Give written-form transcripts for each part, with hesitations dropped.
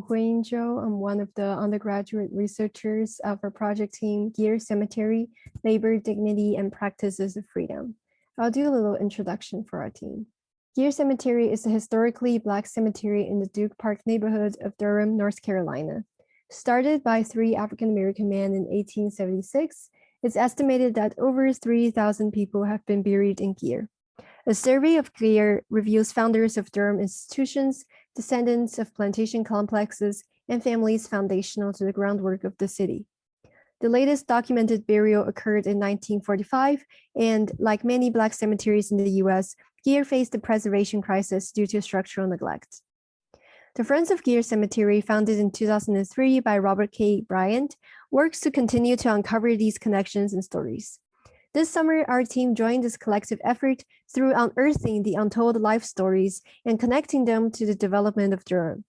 Huyen Zhou. I'm one of the undergraduate researchers of our project team, Geer Cemetery, Labor, Dignity, and Practices of Freedom. I'll do a little introduction for our team. Geer Cemetery is a historically Black cemetery in the Duke Park neighborhood of Durham, North Carolina. Started by 3 African-American men in 1876, it's estimated that over 3,000 people have been buried in Geer. A survey of Geer reveals founders of Durham institutions, descendants of plantation complexes, and families foundational to the groundwork of the city. The latest documented burial occurred in 1945, and like many Black cemeteries in the US, Geer faced a preservation crisis due to structural neglect. The Friends of Geer Cemetery, founded in 2003 by Robert K. Bryant, works to continue to uncover these connections and stories. This summer, our team joined this collective effort through unearthing the untold life stories and connecting them to the development of Durham.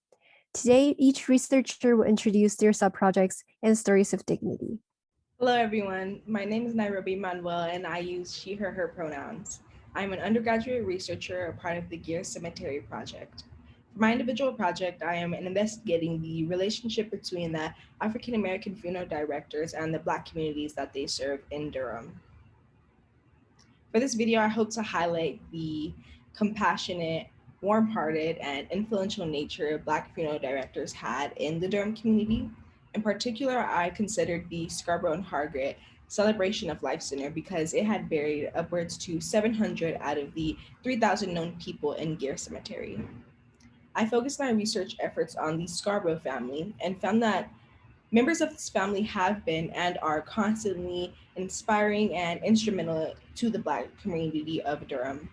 Today, each researcher will introduce their sub-projects and stories of dignity. Hello, everyone. My name is Nairobi Manuel, and I use she, her pronouns. I'm an undergraduate researcher, a part of the Geer Cemetery project. For my individual project, I am investigating the relationship between the African American funeral directors and the Black communities that they serve in Durham. For this video, I hope to highlight the compassionate, warm-hearted, and influential nature Black funeral directors had in the Durham community. In particular, I considered the Scarborough and Hargett Celebration of Life Center because it had buried upwards to 700 out of the 3,000 known people in Geer Cemetery. I focused my research efforts on the Scarborough family and found that members of this family have been and are constantly inspiring and instrumental to the Black community of Durham.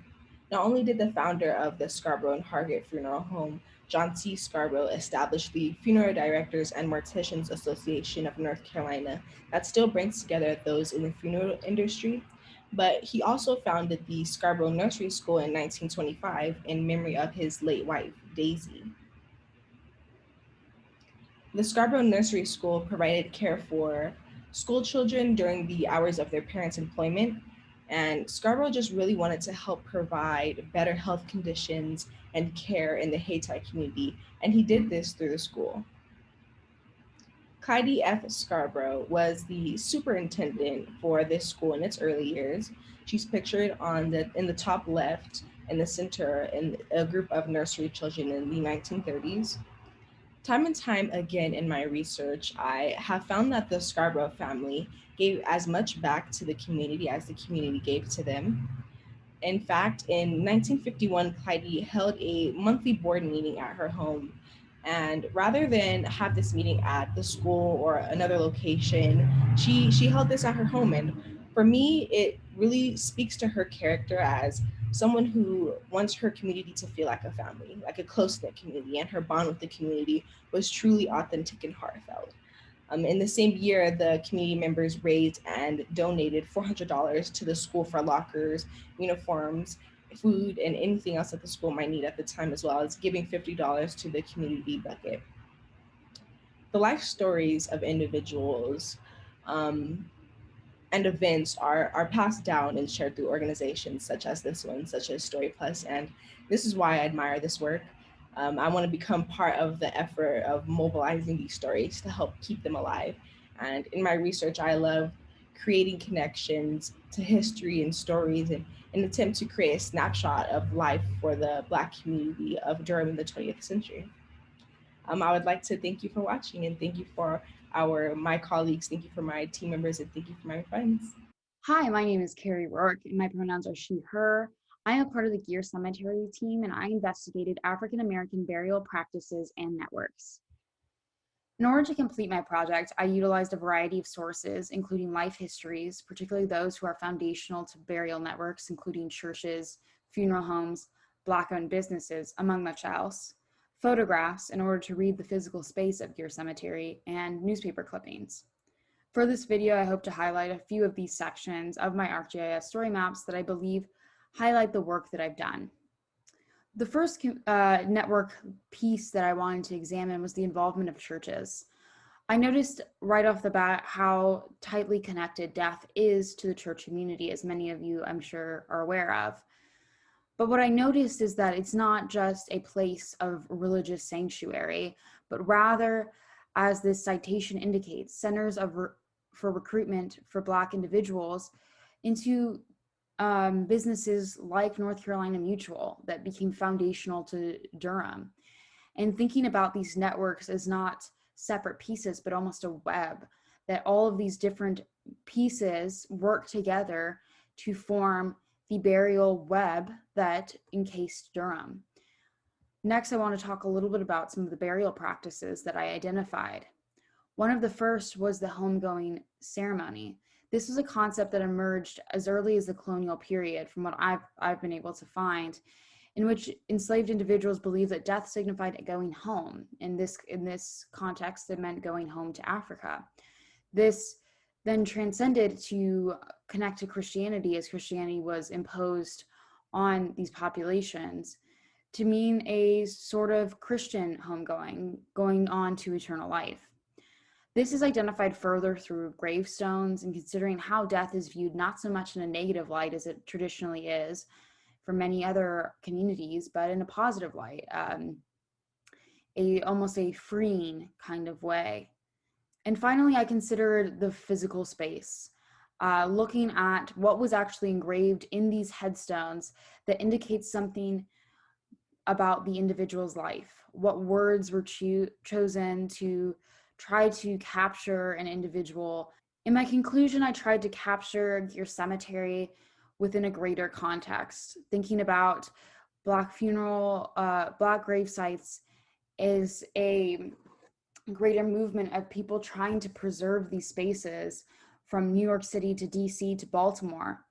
Not only did the founder of the Scarborough and Hargett Funeral Home, John C. Scarborough, establish the Funeral Directors and Morticians Association of North Carolina that still brings together those in the funeral industry, but he also founded the Scarborough Nursery School in 1925 in memory of his late wife, Daisy. The Scarborough Nursery School provided care for school children during the hours of their parents' employment, and Scarborough just really wanted to help provide better health conditions and care in the Hayti community, and he did this through the school. Clyde F. Scarborough was the superintendent for this school in its early years. She's pictured in the top left in the center in a group of nursery children in the 1930s. Time and time again in my research, I have found that the Scarborough family gave as much back to the community as the community gave to them. In fact, in 1951, Clyde held a monthly board meeting at her home. And rather than have this meeting at the school or another location, she held this at her home. And for me, it really speaks to her character as someone who wants her community to feel like a family, like a close-knit community, and her bond with the community was truly authentic and heartfelt. In the same year, the community members raised and donated $400 to the school for lockers, uniforms, food, and anything else that the school might need at the time, as well as giving $50 to the community bucket. The life stories of individuals and events are passed down and shared through organizations such as this one, such as Story Plus, and this is why I admire this work. I want to become part of the effort of mobilizing these stories to help keep them alive. And in my research, I love creating connections to history and stories in an attempt to create a snapshot of life for the Black community of Durham in the 20th century. I would like to thank you for watching, and thank you for my colleagues, thank you for my team members, and thank you for my friends. Hi, my name is Carrie Rourke, and my pronouns are she, her. I am a part of the Geer Cemetery team, and I investigated African American burial practices and networks. In order to complete my project, I utilized a variety of sources, including life histories, particularly those who are foundational to burial networks, including churches, funeral homes, Black-owned businesses, among much else, photographs in order to read the physical space of Geer Cemetery, and newspaper clippings. For this video, I hope to highlight a few of these sections of my ArcGIS story maps that I believe highlight the work that I've done. The first network piece that I wanted to examine was the involvement of churches. I noticed right off the bat how tightly connected death is to the church community, as many of you, I'm sure, are aware of. But what I noticed is that it's not just a place of religious sanctuary, but rather, as this citation indicates, centers for recruitment for Black individuals into businesses like North Carolina Mutual that became foundational to Durham. And thinking about these networks as not separate pieces, but almost a web, that all of these different pieces work together to form the burial web that encased Durham. Next, I want to talk a little bit about some of the burial practices that I identified. One of the first was the homegoing ceremony. This was a concept that emerged as early as the colonial period, from what I've been able to find, in which enslaved individuals believed that death signified going home. In this context, it meant going home to Africa. This then transcended to connect to Christianity, as Christianity was imposed on these populations, to mean a sort of Christian homegoing, going on to eternal life. This is identified further through gravestones and considering how death is viewed not so much in a negative light as it traditionally is for many other communities, but in a positive light, almost a freeing kind of way. And finally, I considered the physical space, looking at what was actually engraved in these headstones that indicates something about the individual's life, what words were chosen to try to capture an individual. In my conclusion, I tried to capture Geer Cemetery within a greater context, thinking about Black grave sites is a greater movement of people trying to preserve these spaces from New York City to DC to Baltimore.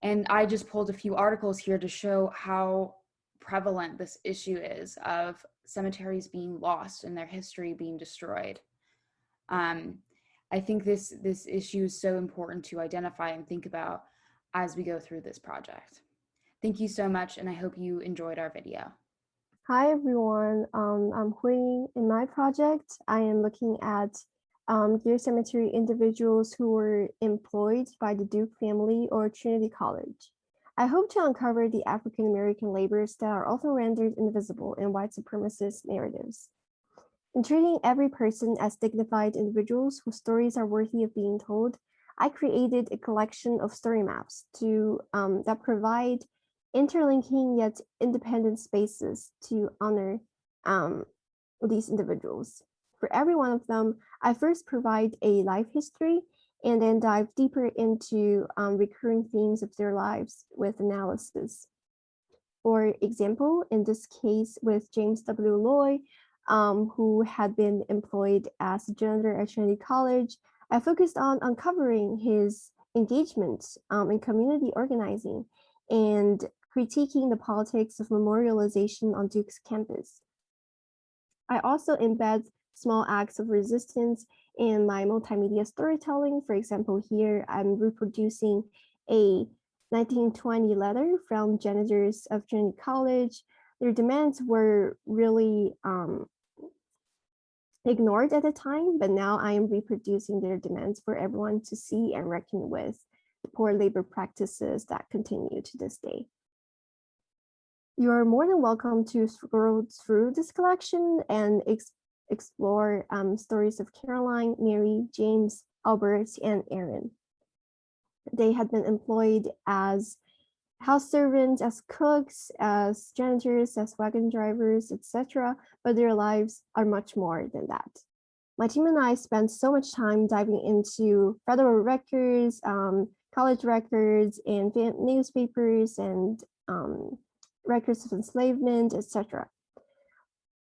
And I just pulled a few articles here to show how prevalent this issue is of cemeteries being lost and their history being destroyed. I think this issue is so important to identify and think about as we go through this project. Thank you so much, and I hope you enjoyed our video. Hi everyone, I'm Hui. In my project, I am looking at Geer Cemetery individuals who were employed by the Duke family or Trinity College. I hope to uncover the African American labors that are often rendered invisible in white supremacist narratives. In treating every person as dignified individuals whose stories are worthy of being told, I created a collection of story maps that provide interlinking yet independent spaces to honor these individuals. For every one of them, I first provide a life history and then dive deeper into recurring themes of their lives with analysis. For example, in this case with James W. Loy, who had been employed as a janitor at Trinity College, I focused on uncovering his engagement in community organizing and critiquing the politics of memorialization on Duke's campus. I also embed small acts of resistance in my multimedia storytelling. For example, here I'm reproducing a 1920 letter from janitors of Trinity College. Their demands were really ignored at the time, but now I am reproducing their demands for everyone to see and reckon with the poor labor practices that continue to this day. You are more than welcome to scroll through this collection and explore stories of Caroline, Mary, James, Albert, and Aaron. They had been employed as house servants, as cooks, as janitors, as wagon drivers, etc., but their lives are much more than that. My team and I spent so much time diving into federal records, college records, and newspapers, and records of enslavement, etc.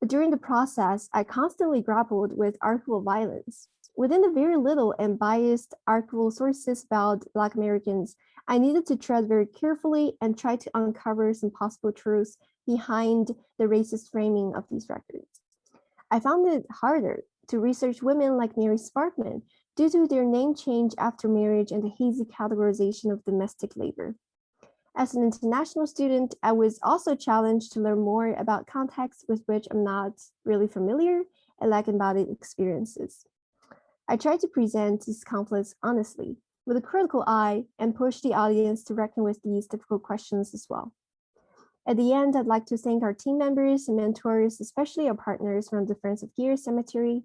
During the process, I constantly grappled with archival violence. Within the very little and biased archival sources about Black Americans, I needed to tread very carefully and try to uncover some possible truths behind the racist framing of these records. I found it harder to research women like Mary Sparkman due to their name change after marriage and the hazy categorization of domestic labor. As an international student, I was also challenged to learn more about contexts with which I'm not really familiar and lack embodied experiences. I tried to present these conflicts honestly, with a critical eye, and push the audience to reckon with these difficult questions as well. At the end, I'd like to thank our team members and mentors, especially our partners from the Friends of Geer Cemetery,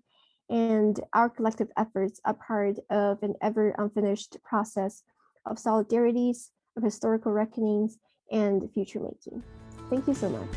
and our collective efforts are part of an ever unfinished process of solidarities, of historical reckonings, and future making. Thank you so much.